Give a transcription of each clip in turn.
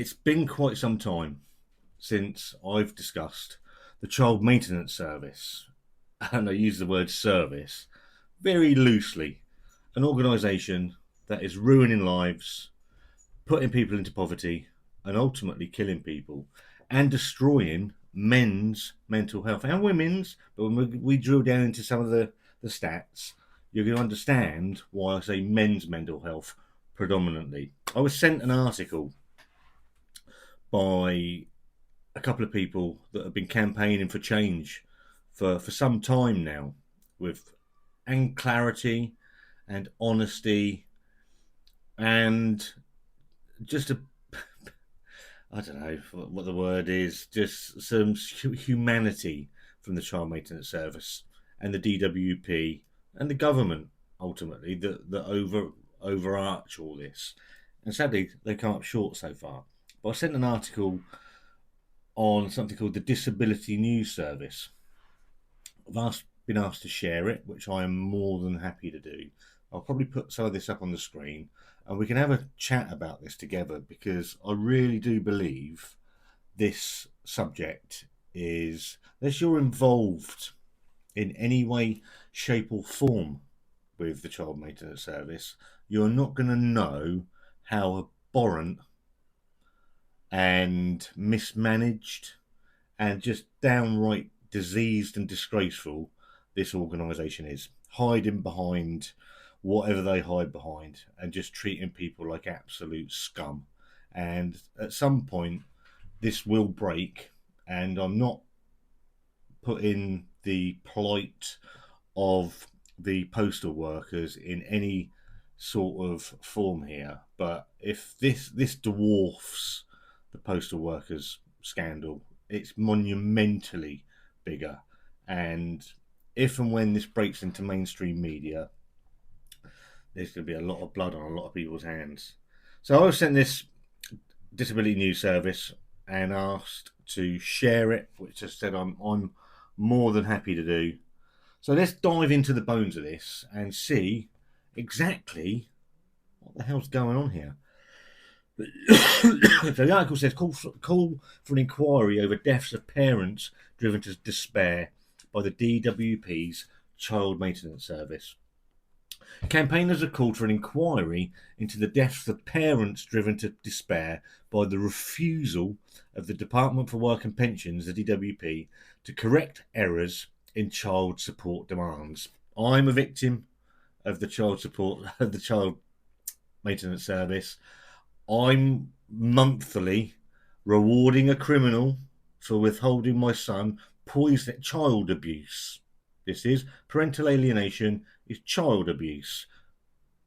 It's been quite some time since I've discussed the Child Maintenance Service, and I use the word service very loosely. An organisation that is ruining lives, putting people into poverty, and ultimately killing people and destroying men's mental health and women's. But when we drill down into some of the stats, you're going to understand why I say men's mental health predominantly. I was sent an article by a couple of people that have been campaigning for change for some time now, with and clarity and honesty and just a I don't know what the word is, just some humanity from the Child Maintenance Service and the DWP and the government ultimately that overarch all this. And sadly, they come up short so far. But I sent an article on something called the Disability News Service. Been asked to share it, which I am more than happy to do. I'll probably put some of this up on the screen and we can have a chat about this together, because I really do believe this subject is, unless you're involved in any way, shape, or form with the Child Maintenance Service, you're not going to know how abhorrent and mismanaged and just downright diseased and disgraceful this organisation is, hiding behind whatever they hide behind and just treating people like absolute scum. And at some point, this will break, and I'm not putting the plight of the postal workers in any sort of form here, but if this dwarfs the postal workers scandal, it's monumentally bigger. And if and when this breaks into mainstream media, there's going to be a lot of blood on a lot of people's hands. So I was sent this Disability News Service and asked to share it, which I said I'm more than happy to do. So let's dive into the bones of this and see exactly what the hell's going on here. So the article says, call for an inquiry over deaths of parents driven to despair by the DWP's Child Maintenance Service. Campaigners have called for an inquiry into the deaths of parents driven to despair by the refusal of the Department for Work and Pensions, the DWP, to correct errors in child support demands. I'm a victim of the Child Maintenance Service. I'm monthly rewarding a criminal for withholding my son. Poison, child abuse. This is parental alienation, is child abuse.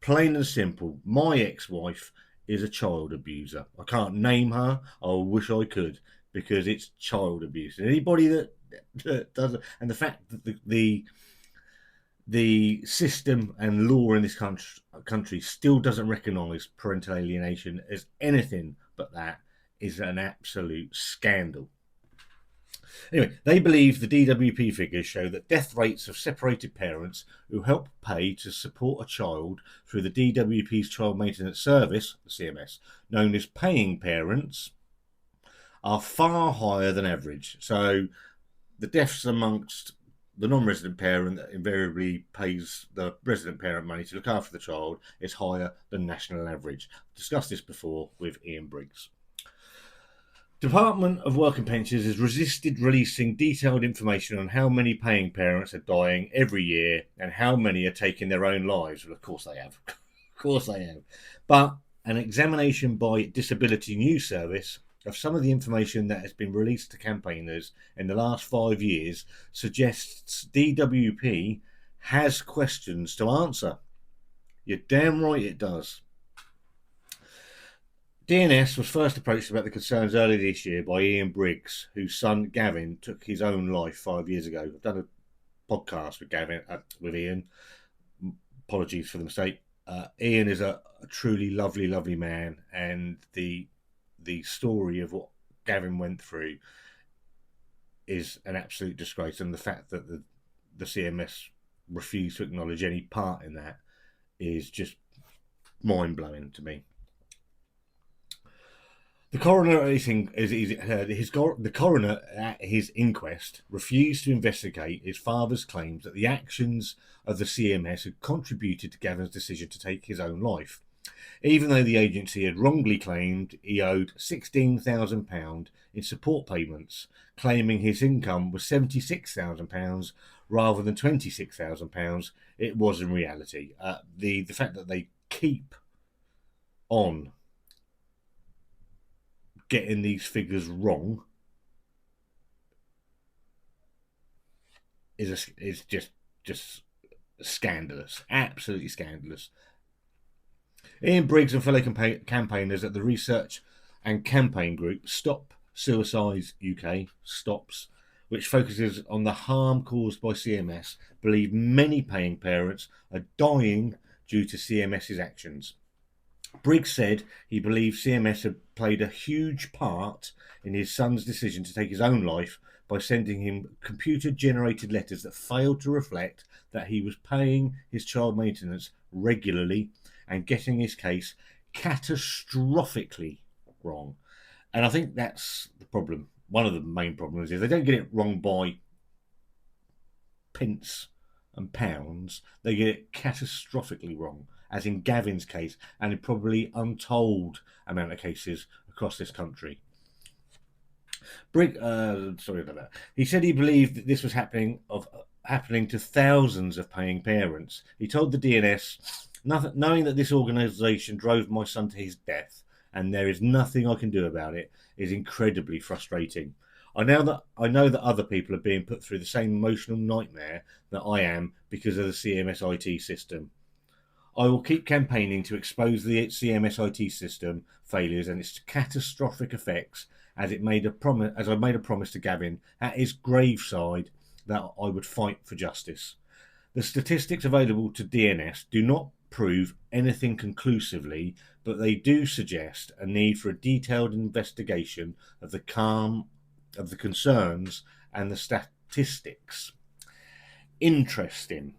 Plain and simple. My ex-wife is a child abuser. I can't name her. I wish I could, because it's child abuse. And anybody that does it, and the fact that the system and law in this country still doesn't recognise parental alienation as anything but that, is an absolute scandal. Anyway, they believe the DWP figures show that death rates of separated parents who help pay to support a child through the DWP's Child Maintenance Service, the CMS, known as paying parents, are far higher than average. So the deaths amongst the non-resident parent that invariably pays the resident parent money to look after the child is higher than national average. I've discussed this before with Ian Briggs. Department of Work and Pensions has resisted releasing detailed information on how many paying parents are dying every year and how many are taking their own lives. Well, of course they have. Of course they have. But an examination by Disability News Service of some of the information that has been released to campaigners in the last 5 years suggests DWP has questions to answer. You're damn right it does. DNS was first approached about the concerns earlier this year by Ian Briggs, whose son Gavin took his own life 5 years ago. I've done a podcast with Ian. Apologies for the mistake. Ian is a truly lovely, lovely man, and the story of what Gavin went through is an absolute disgrace, and the fact that the CMS refused to acknowledge any part in that is just mind-blowing to me. The the coroner at his inquest refused to investigate his father's claims that the actions of the CMS had contributed to Gavin's decision to take his own life, even though the agency had wrongly claimed he owed £16,000 in support payments, claiming his income was £76,000 rather than £26,000. It was in reality. The fact that they keep on getting these figures wrong is just scandalous, absolutely scandalous. Ian Briggs and fellow campaigners at the research and campaign group Stop Suicides UK, STOPS, which focuses on the harm caused by CMS, believe many paying parents are dying due to CMS's actions. Briggs said he believed CMS had played a huge part in his son's decision to take his own life by sending him computer-generated letters that failed to reflect that he was paying his child maintenance regularly and getting his case catastrophically wrong. And I think that's the problem. One of the main problems is they don't get it wrong by pence and pounds, they get it catastrophically wrong, as in Gavin's case, and in probably untold amount of cases across this country. Sorry about that. He said he believed that this was happening to thousands of paying parents. He told the DNS, knowing that this organisation drove my son to his death, and there is nothing I can do about it, is incredibly frustrating. I know that other people are being put through the same emotional nightmare that I am because of the CMS IT system. I will keep campaigning to expose the CMS IT system failures and its catastrophic effects, as I made a promise to Gavin at his graveside that I would fight for justice. The statistics available to DNS do not prove anything conclusively, but they do suggest a need for a detailed investigation of the concerns and the statistics. Interesting.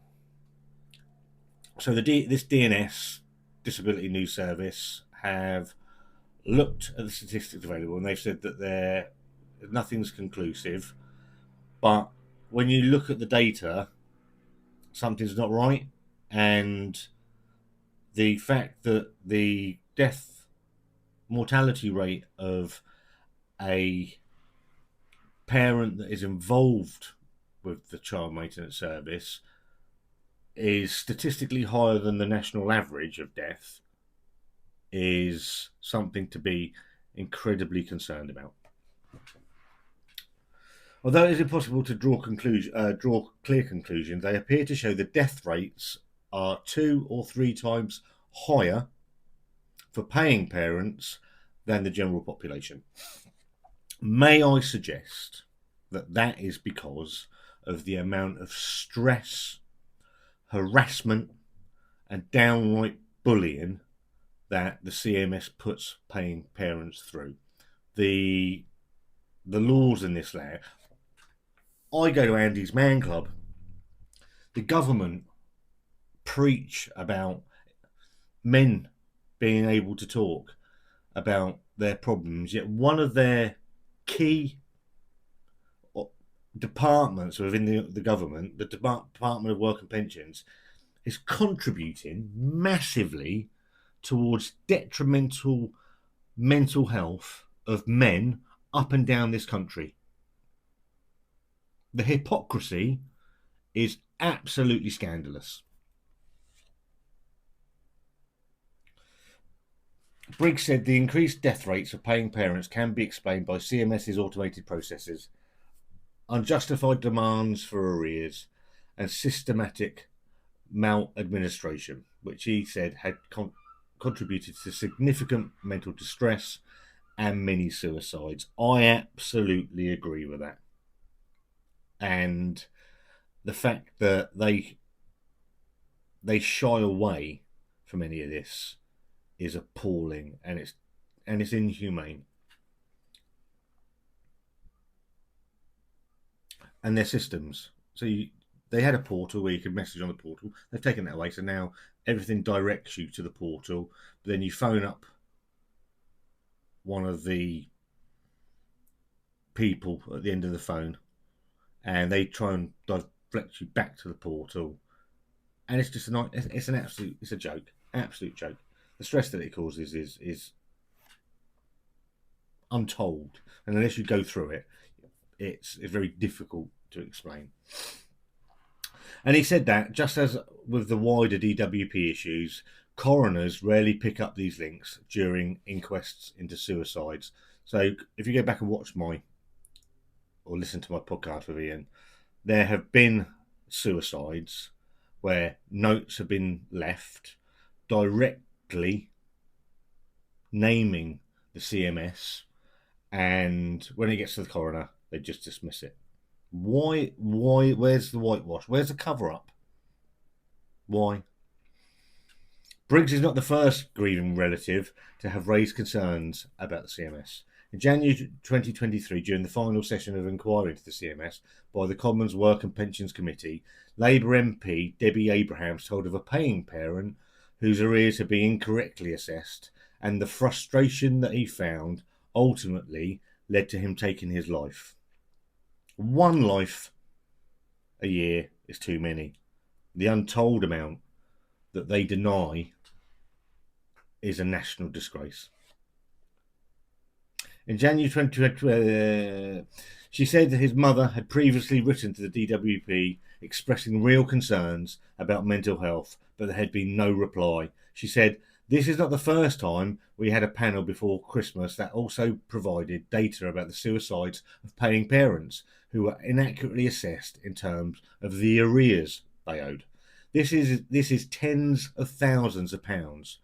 So this DNS, Disability News Service, have looked at the statistics available and they've said that nothing's conclusive. But when you look at the data, something's not right. And the fact that the death mortality rate of a parent that is involved with the child maintenance service is statistically higher than the national average of death is something to be incredibly concerned about. Although it is impossible to draw clear conclusions, they appear to show the death rates are 2 or 3 times higher for paying parents than the general population. May I suggest that is because of the amount of stress, harassment, and downright bullying that the CMS puts paying parents through. The laws in this law. I go to Andy's Man Club. The government preach about men being able to talk about their problems, yet one of their key departments within the government, the Department of Work and Pensions, is contributing massively towards detrimental mental health of men up and down this country. The hypocrisy is absolutely scandalous. Briggs said the increased death rates of paying parents can be explained by CMS's automated processes, unjustified demands for arrears, and systematic maladministration, which he said had contributed to significant mental distress and many suicides. I absolutely agree with that. And the fact that they shy away from any of this is appalling, and it's inhumane. And their systems. So they had a portal where you could message on the portal. They've taken that away, so now everything directs you to the portal. But then you phone up one of the people at the end of the phone, and they try and deflect you back to the portal, and it's just it's a joke, absolute joke. The stress that it causes is untold, and unless you go through it, it's very difficult to explain. And he said that, just as with the wider DWP issues, coroners rarely pick up these links during inquests into suicides. So if you go back and watch or listen to my podcast with Ian, there have been suicides where notes have been left directly naming the CMS, and when it gets to the coroner, they just dismiss it. Why? Where's the whitewash? Where's the cover-up? Why? Briggs is not the first grieving relative to have raised concerns about the CMS. In January 2023, during the final session of inquiry into the CMS by the Commons Work and Pensions Committee, Labour MP Debbie Abrahams told of a paying parent whose arrears had been incorrectly assessed, and the frustration that he found ultimately led to him taking his life. One life a year is too many. The untold amount that they deny is a national disgrace. In January 2020, she said that his mother had previously written to the DWP expressing real concerns about mental health, but there had been no reply. She said, "This is not the first time we had a panel before Christmas that also provided data about the suicides of paying parents who were inaccurately assessed in terms of the arrears they owed. This is tens of thousands of pounds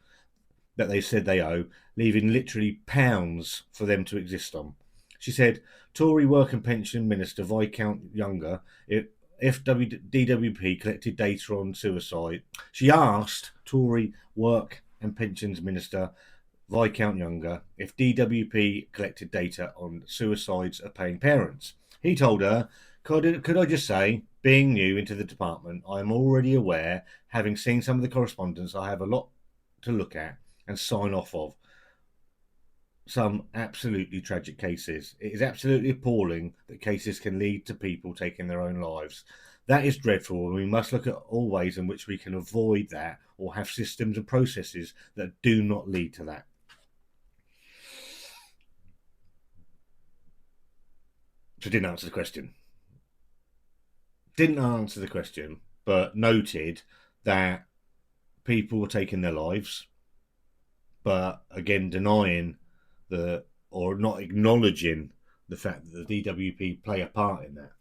that they said they owe, leaving literally pounds for them to exist on." She said, Tory Work and Pension Minister Viscount Younger, if DWP collected data on suicide, she asked Tory Work and Pensions Minister Viscount Younger if DWP collected data on suicides of paying parents. He told her, could I just say, being new into the department, I am already aware, having seen some of the correspondence, I have a lot to look at and sign off of. Some absolutely tragic cases. It is absolutely appalling that cases can lead to people taking their own lives. That is dreadful, and we must look at all ways in which we can avoid that or have systems and processes that do not lead to that. So didn't answer the question. But noted that people were taking their lives, but again denying or not acknowledging the fact that the DWP play a part in that.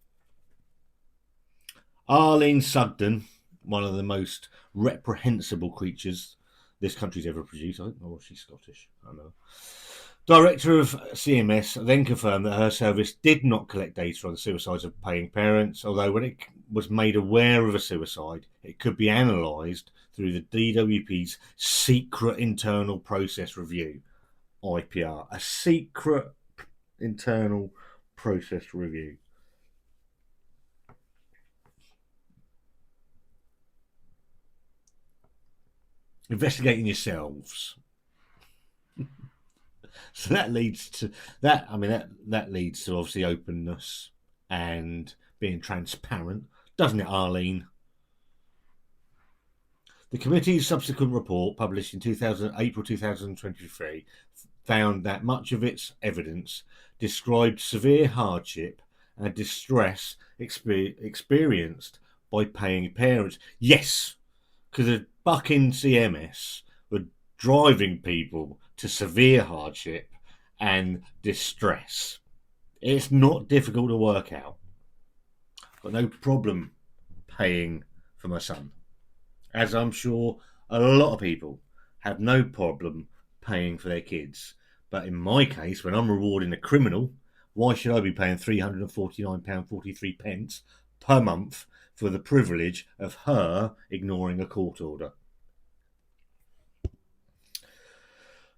Arlene Sugden, one of the most reprehensible creatures this country's ever produced, I think, or she's Scottish, I don't know. Director of CMS then confirmed that her service did not collect data on the suicides of paying parents, although when it was made aware of a suicide, it could be analysed through the DWP's secret internal process review, IPR, a secret internal process review. Investigating yourselves. So that leads to that. I mean, that leads to obviously openness and being transparent, doesn't it, Arlene? The committee's subsequent report, published in April 2023, found that much of its evidence described severe hardship and distress experienced by paying parents. Yes, because the fucking CMS were driving people to severe hardship and distress. It's not difficult to work out. Got no problem paying for my son, as I'm sure a lot of people have no problem paying for their kids. But in my case, when I'm rewarding a criminal, why should I be paying £349.43 per month for the privilege of her ignoring a court order?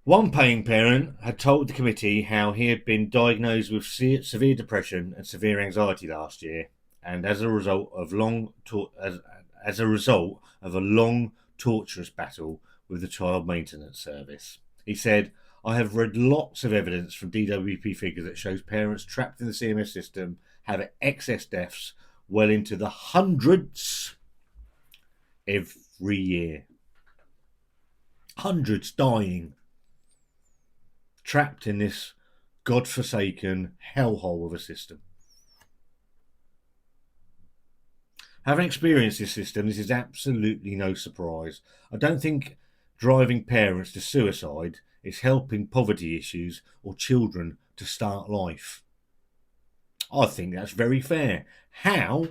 One paying parent had told the committee how he had been diagnosed with severe depression and severe anxiety last year, and as a result of a long torturous battle with the Child Maintenance Service. He said, I have read lots of evidence from DWP figures that shows parents trapped in the CMS system have excess deaths well into the hundreds every year. Hundreds dying, trapped in this godforsaken hellhole of a system. Having experienced this system, this is absolutely no surprise. I don't think driving parents to suicide is helping poverty issues or children to start life. I think that's very fair. How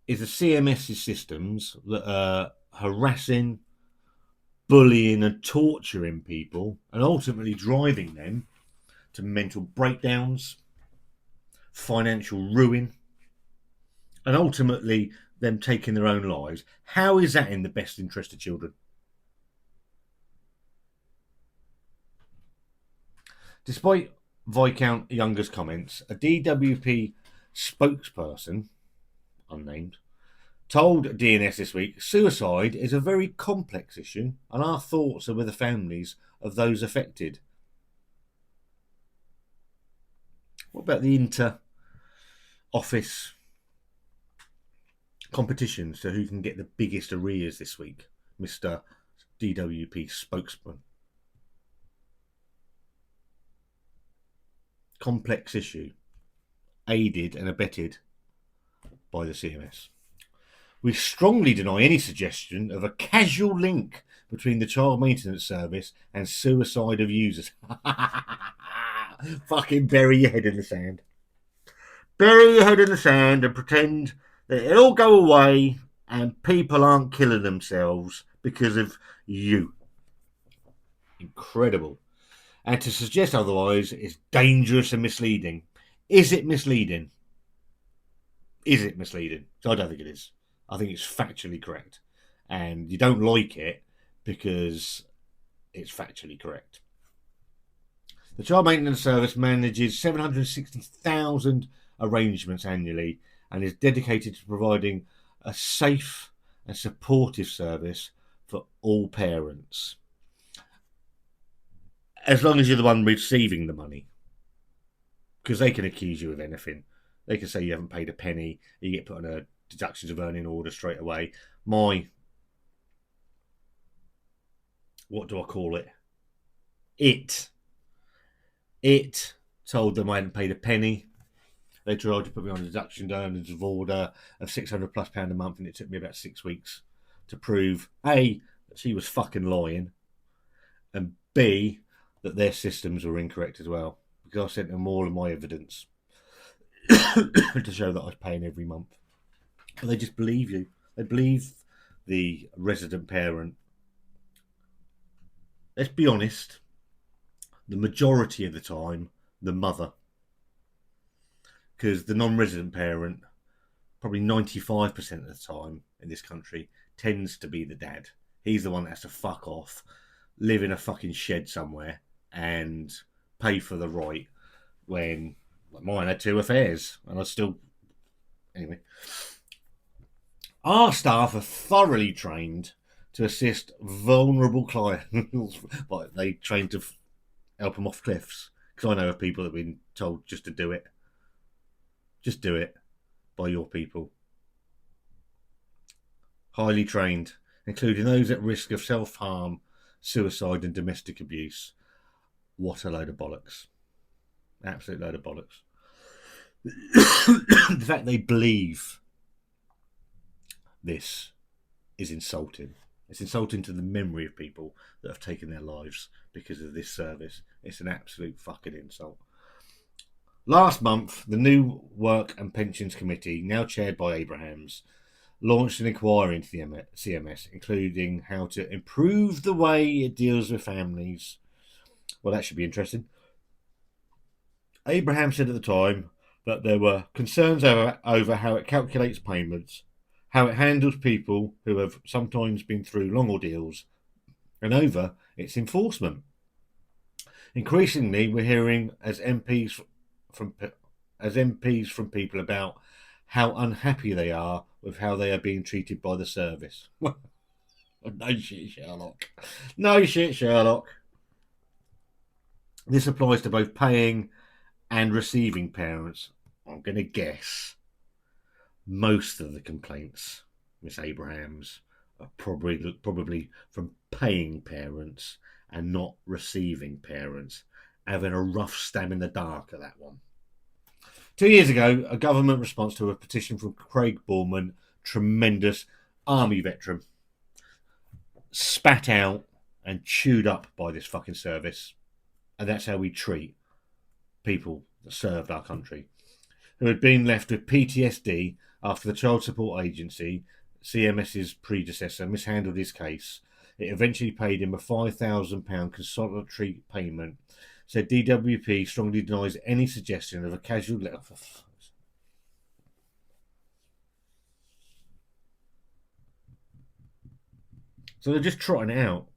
is the CMS systems that are harassing, bullying and torturing people and ultimately driving them to mental breakdowns, financial ruin, and ultimately them taking their own lives? How is that in the best interest of children? Despite Viscount Younger's comments, a DWP spokesperson, unnamed, told DNS this week suicide is a very complex issue and our thoughts are with the families of those affected. What about the inter-office competitions to who can get the biggest arrears this week, Mr. DWP spokesman? Complex issue, aided and abetted by the CMS. We strongly deny any suggestion of a casual link between the child maintenance service and suicide of users. Fucking bury your head in the sand. Bury your head in the sand and pretend that it'll all go away and people aren't killing themselves because of you. Incredible. And to suggest otherwise is dangerous and misleading. Is it misleading? Is it misleading? So I don't think it is. I think it's factually correct. And you don't like it because it's factually correct. The Child Maintenance Service manages 760,000 arrangements annually and is dedicated to providing a safe and supportive service for all parents. As long as you're the one receiving the money. Because they can accuse you of anything. They can say you haven't paid a penny, you get put on a deductions of earning order straight away. What do I call it? It told them I hadn't paid a penny. They tried to put me on a deduction earnings of order of £600+ a month, and it took me about 6 weeks to prove A, that she was fucking lying, and B, that their systems were incorrect as well. Because I sent them all of my evidence to show that I was paying every month. But they just believe you. They believe the resident parent. Let's be honest, the majority of the time, the mother. Because the non-resident parent, probably 95% of the time in this country, tends to be the dad. He's the one that has to fuck off, live in a fucking shed somewhere, and pay for the right when mine had 2 affairs. And I still... Anyway. Our staff are thoroughly trained to assist vulnerable clients. But they train to help them off cliffs. Because I know of people that have been told just to do it. Just do it by your people. Highly trained, including those at risk of self-harm, suicide and domestic abuse. What a load of bollocks. Absolute load of bollocks. The fact they believe this is insulting. It's insulting to the memory of people that have taken their lives because of this service. It's an absolute fucking insult. Last month, the new Work and Pensions Committee, now chaired by Abrahams, launched an inquiry into the CMS, including how to improve the way it deals with families. Well, that should be interesting. Abraham said at the time that there were concerns over how it calculates payments, how it handles people who have sometimes been through long ordeals, and over its enforcement. Increasingly, we're hearing as MPs from people about how unhappy they are with how they are being treated by the service. No shit, Sherlock. No shit, Sherlock. This applies to both paying and receiving parents. I'm going to guess most of the complaints, Miss Abrahams, are probably from paying parents and not receiving parents, having a rough stab in the dark at that one. 2 years ago, a government response to a petition from Craig Borman, tremendous army veteran, spat out and chewed up by this fucking service. And that's how we treat people that served our country, who had been left with PTSD after the Child Support Agency, CMS's predecessor, mishandled his case. It eventually paid him a £5,000 consolatory payment. Said DWP strongly denies any suggestion of a casual letter. So they're just trotting it out.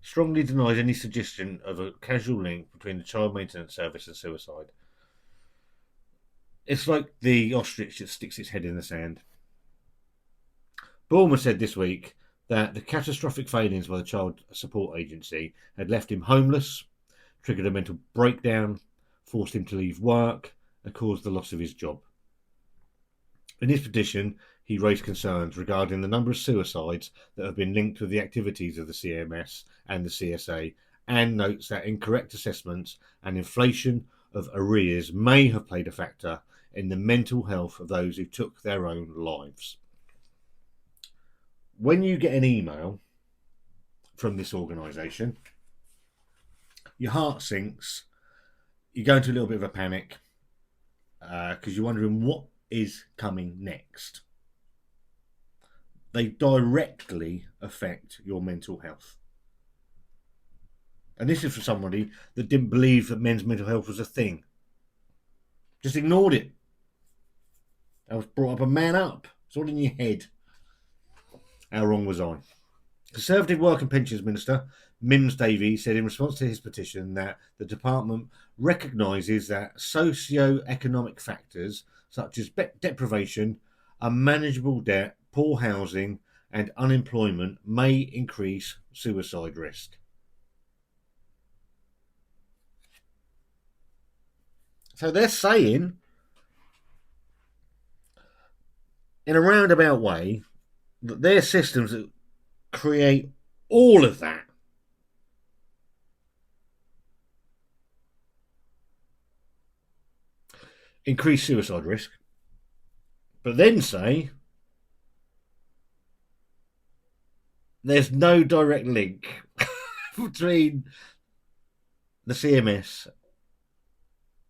Strongly denies any suggestion of a casual link between the child maintenance service and suicide. It's like the ostrich that sticks its head in the sand. Bulmer said this week that the catastrophic failings by the Child Support Agency had left him homeless, triggered a mental breakdown, forced him to leave work, and caused the loss of his job. In his petition, he raised concerns regarding the number of suicides that have been linked with the activities of the CMS and the CSA, and notes that incorrect assessments and inflation of arrears may have played a factor in the mental health of those who took their own lives. When you get an email from this organisation, your heart sinks, you go into a little bit of a panic because you're wondering what is coming next. They directly affect your mental health. And this is for somebody that didn't believe that men's mental health was a thing. Just ignored it. I was brought up a man up. It's all in your head. How wrong was I? Conservative Work and Pensions Minister Mims Davies said in response to his petition that the department recognises that socio-economic factors such as deprivation, unmanageable debt, poor housing and unemployment may increase suicide risk. So they're saying, in a roundabout way, that their systems that create all of that increase suicide risk, but then say there's no direct link between the CMS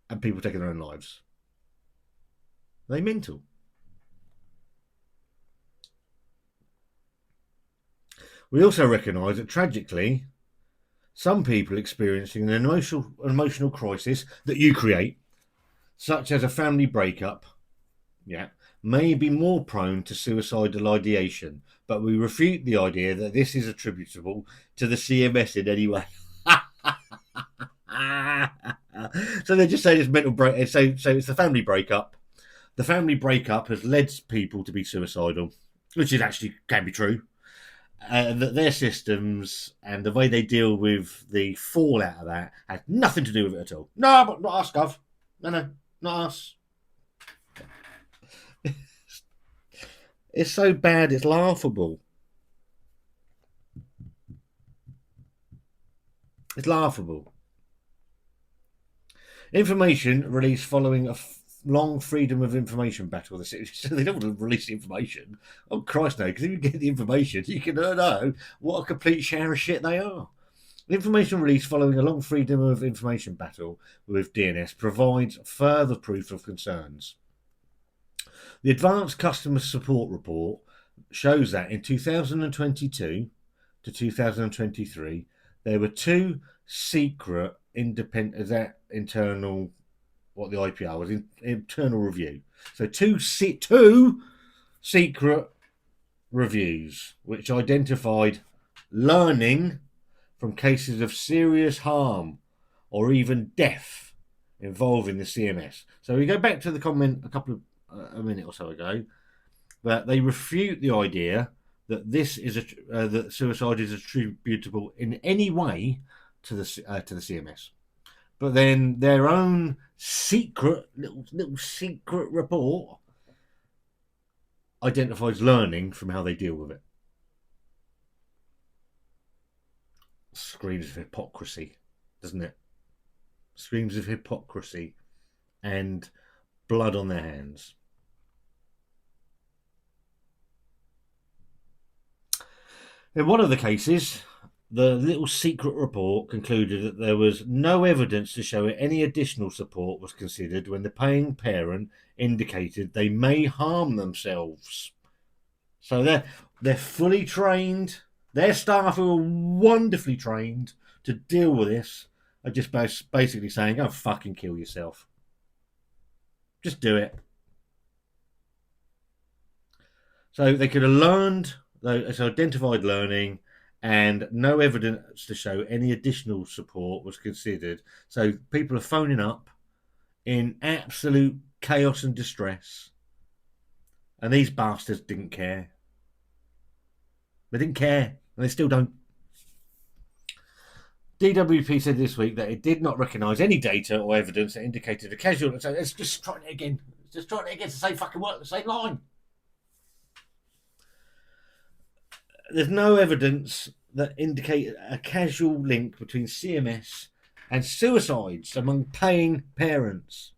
and people taking their own lives. Are they mental? We also recognise that tragically, some people experiencing an emotional crisis that you create, such as a family breakup, may be more prone to suicidal ideation, but we refute the idea that this is attributable to the CMS in any way. So they just say this mental break. So it's the family breakup. The family breakup has led people to be suicidal, which is actually can be true. That their systems and the way they deal with the fallout of that had nothing to do with it at all. No, but not us, Gov. No, not us. It's so bad, it's laughable. It's laughable. Information released following a long freedom of information battle. So they don't want to release the information. Oh, Christ, no, because if you get the information, you can know what a complete share of shit they are. The information released following a long freedom of information battle with DNS provides further proof of concerns. The Advanced Customer Support Report shows that in 2022 to 2023, there were two secret internal, what the IPR was, internal review. So two secret reviews which identified learning from cases of serious harm or even death involving the CMS. So we go back to the comment a minute or so ago that they refute the idea that this is that suicide is attributable in any way to the CMS. But then their own secret, little secret report identifies learning from how they deal with it. Screams of hypocrisy, doesn't it? Screams of hypocrisy and blood on their hands. In one of the cases, the little secret report concluded that there was no evidence to show any additional support was considered when the paying parent indicated they may harm themselves. So they're fully trained. Their staff who are wonderfully trained to deal with this are just basically saying, "Go fucking kill yourself. Just do it." So they could have learned, it's identified learning, and no evidence to show any additional support was considered. So people are phoning up in absolute chaos and distress, and these bastards didn't care. They didn't care, and they still don't. DWP said this week that it did not recognise any data or evidence that indicated a casual. So let's just try it again. Just try it again. It's the same fucking word, the same line. There's no evidence that indicate a casual link between CMS and suicides among paying parents.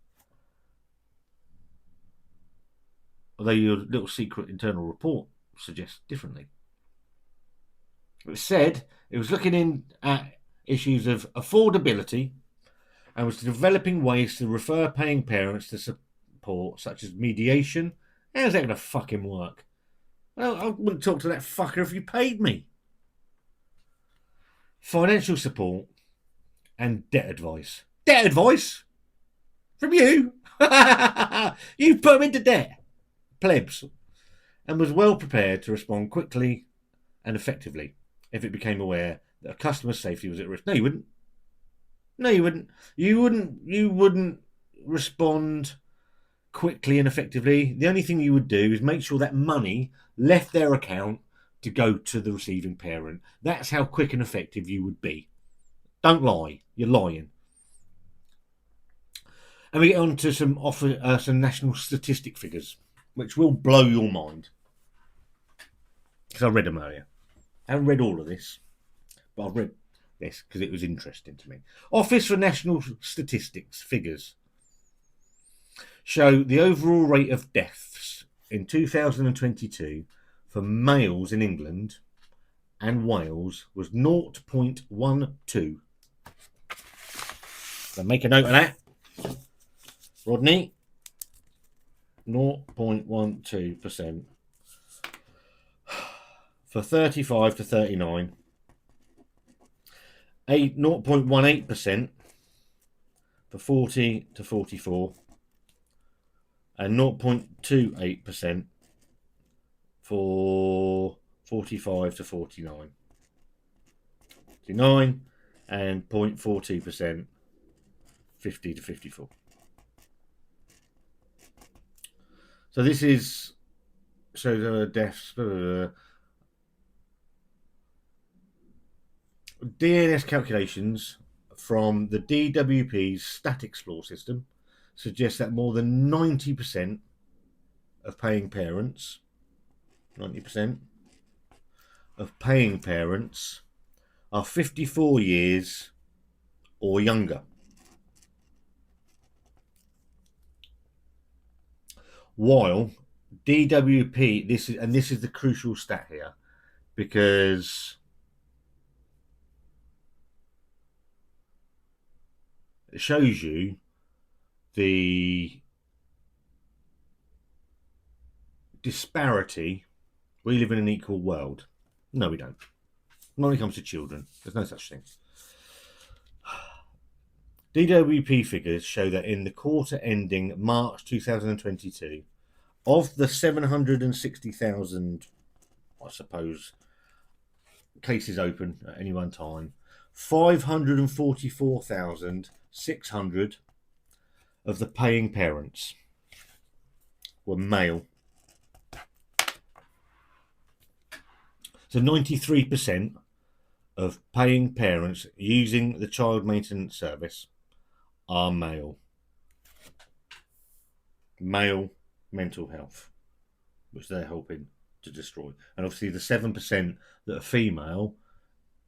Although your little secret internal report suggests differently. It said it was looking in at issues of affordability and was developing ways to refer paying parents to support such as mediation. How's that going to fucking work? Well, I wouldn't talk to that fucker if you paid me. Financial support and debt advice. Debt advice? From you? You put him into debt, plebs, and was well prepared to respond quickly and effectively if it became aware that a customer's safety was at risk. No, you wouldn't. No, you wouldn't. You wouldn't respond quickly and effectively. The only thing you would do is make sure that money left their account to go to the receiving parent. That's how quick and effective you would be. Don't lie. You're lying. And we get on to some national statistic figures, which will blow your mind. Because I read them earlier. I haven't read all of this, but I've read this because it was interesting to me. Office for National Statistics figures show the overall rate of deaths in 2022 for males in England and Wales was 0.12. So make a note of that, Rodney. 0.12% for 35 to 39. 0.18% for 40 to 44. And 0.28% for 45 to 49. 49 and 0.42% 50 to 54. So this is deaths. DNS calculations from the DWP's StatExplore system suggest that more than 90% of paying parents, 90% of paying parents are 54 years or younger. While DWP, this is the crucial stat here, because it shows you the disparity. We live in an equal world. No, we don't. Not when it comes to children. There's no such thing. DWP figures show that in the quarter ending March 2022, of the 760,000, I suppose, cases open at any one time, 544,600 of the paying parents were male. So 93% of paying parents using the child maintenance service are male. Male mental health, which they're helping to destroy. And obviously the 7% that are female,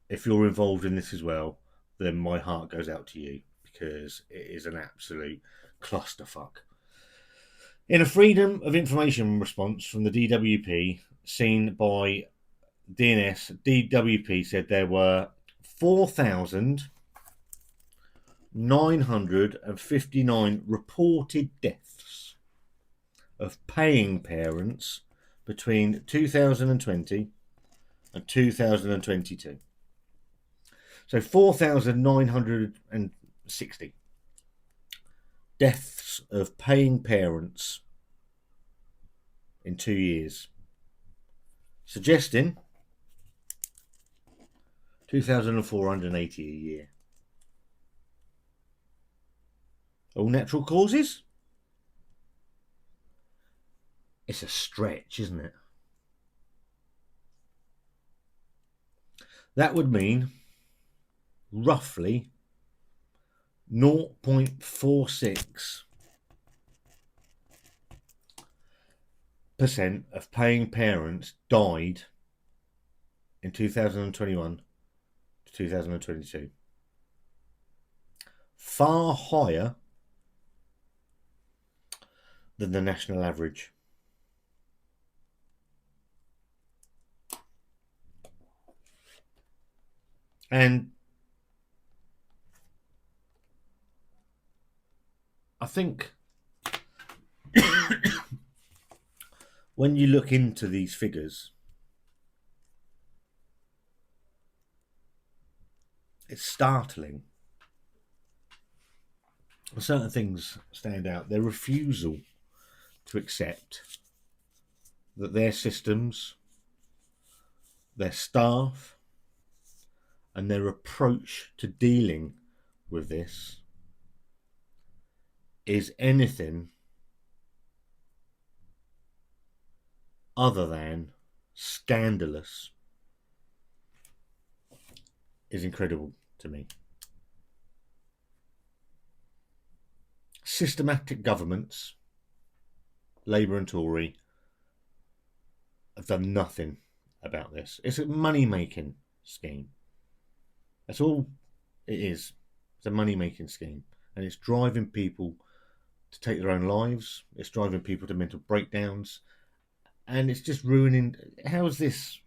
if you're involved in this as well, then my heart goes out to you, because it is an absolute clusterfuck. In a Freedom of Information response from the DWP, seen by DNS, DWP said there were 4,959 reported deaths of paying parents between 2020 and 2022. So 4,960 deaths of paying parents in 2 years, suggesting 2,480 a year. All natural causes? It's a stretch, isn't it? That would mean roughly 0.46% of paying parents died in 2021 to 2022. Far higher than the national average. And I think when you look into these figures, it's startling. Certain things stand out. Their refusal to accept that their systems, their staff, and their approach to dealing with this is anything other than scandalous is incredible to me. Systematic governments, Labour and Tory, have done nothing about this. It's a money-making scheme. That's all it is. It's a money-making scheme. And it's driving people to take their own lives. It's driving people to mental breakdowns. And it's just ruining... How is this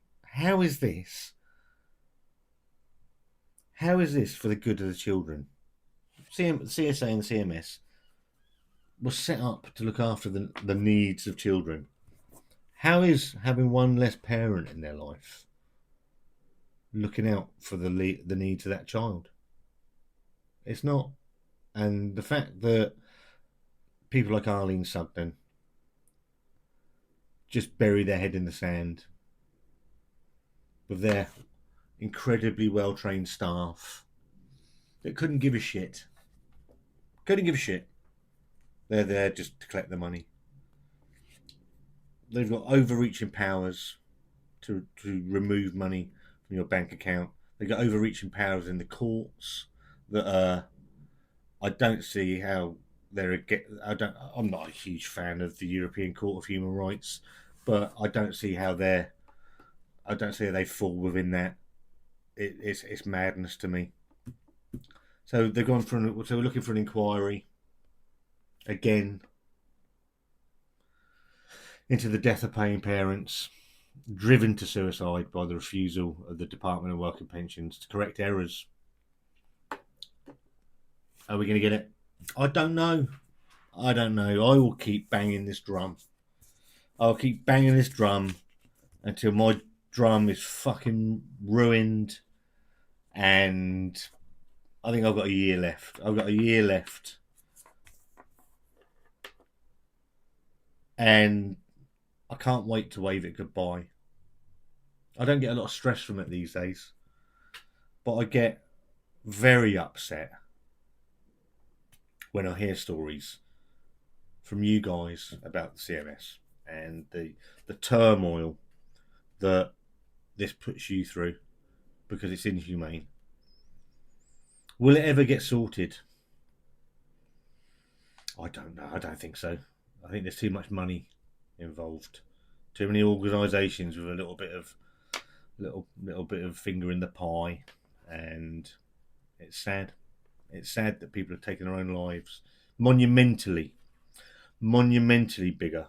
for the good of the children? CSA and CMS was set up to look after the needs of children. How is having one less parent in their life looking out for the needs of that child? It's not. And the fact that people like Arlene Sugden just bury their head in the sand with their incredibly well-trained staff that couldn't give a shit. They're there just to collect the money. They've got overreaching powers to remove money from your bank account. They've got overreaching powers in the courts that I don't see how I'm not a huge fan of the European Court of Human Rights, but I don't see how they fall within that. It's madness to me. So they've gone so we're looking for an inquiry again into the death of paying parents driven to suicide by the refusal of the Department of Work and Pensions to correct errors. Are we going to get it? I don't know. I will keep banging this drum. I'll keep banging this drum until my drum is fucking ruined. And I think I've got a year left. And I can't wait to wave it goodbye. I don't get a lot of stress from it these days, but I get very upset when I hear stories from you guys about the CMS and the turmoil that this puts you through because it's inhumane. Will it ever get sorted? I don't know. I don't think so. I think there's too much money involved. Too many organisations with a little bit of finger in the pie, and it's sad. It's sad that people have taken their own lives monumentally bigger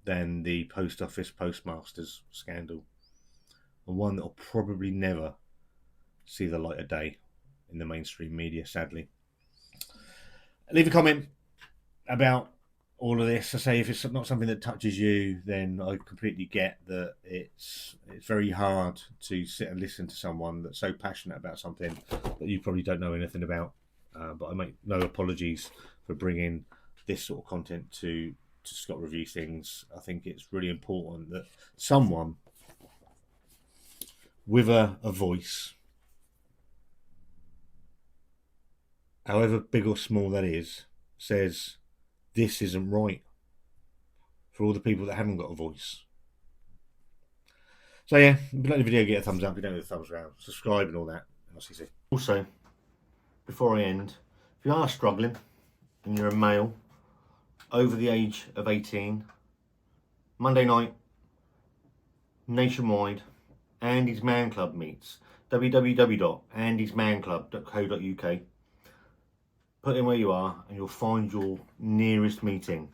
than the post office postmasters scandal, and one that will probably never see the light of day in the mainstream media, sadly. Leave a comment about all of this. I say, if it's not something that touches you, then I completely get that it's very hard to sit and listen to someone that's so passionate about something that you probably don't know anything about. But I make no apologies for bringing this sort of content to Scott Review Things. I think it's really important that someone with a voice, however big or small that is, says this isn't right, for all the people that haven't got a voice. So yeah, if you like the video, get a thumbs up. If you don't, give a thumbs around, subscribe and all that. And I'll see you soon. Also, before I end, if you are struggling and you're a male over the age of 18, Monday night, nationwide, Andy's Man Club meets. www.andysmanclub.co.uk. Put in where you are and you'll find your nearest meeting.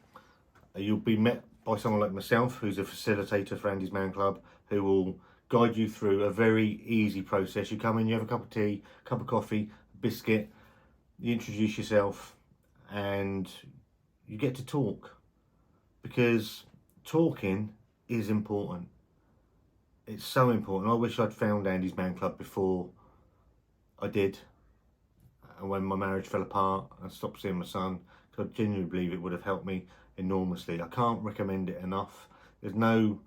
You'll be met by someone like myself, who's a facilitator for Andy's Man Club, who will guide you through a very easy process. You come in, you have a cup of tea, cup of coffee, biscuit, you introduce yourself, and you get to talk, because talking is important. It's so important. I wish I'd found Andy's Man Club before I did, and when my marriage fell apart and I stopped seeing my son, because I genuinely believe it would have helped me enormously. I can't recommend it enough. There's no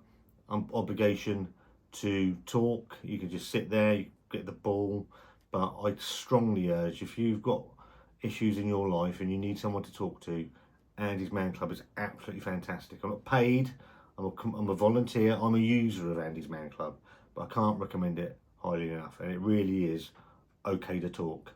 obligation to talk. You can just sit there, you get the ball. But I strongly urge, if you've got issues in your life and you need someone to talk to, Andy's Man Club is absolutely fantastic. I'm not paid, I'm a volunteer, I'm a user of Andy's Man Club, but I can't recommend it highly enough, and it really is okay to talk.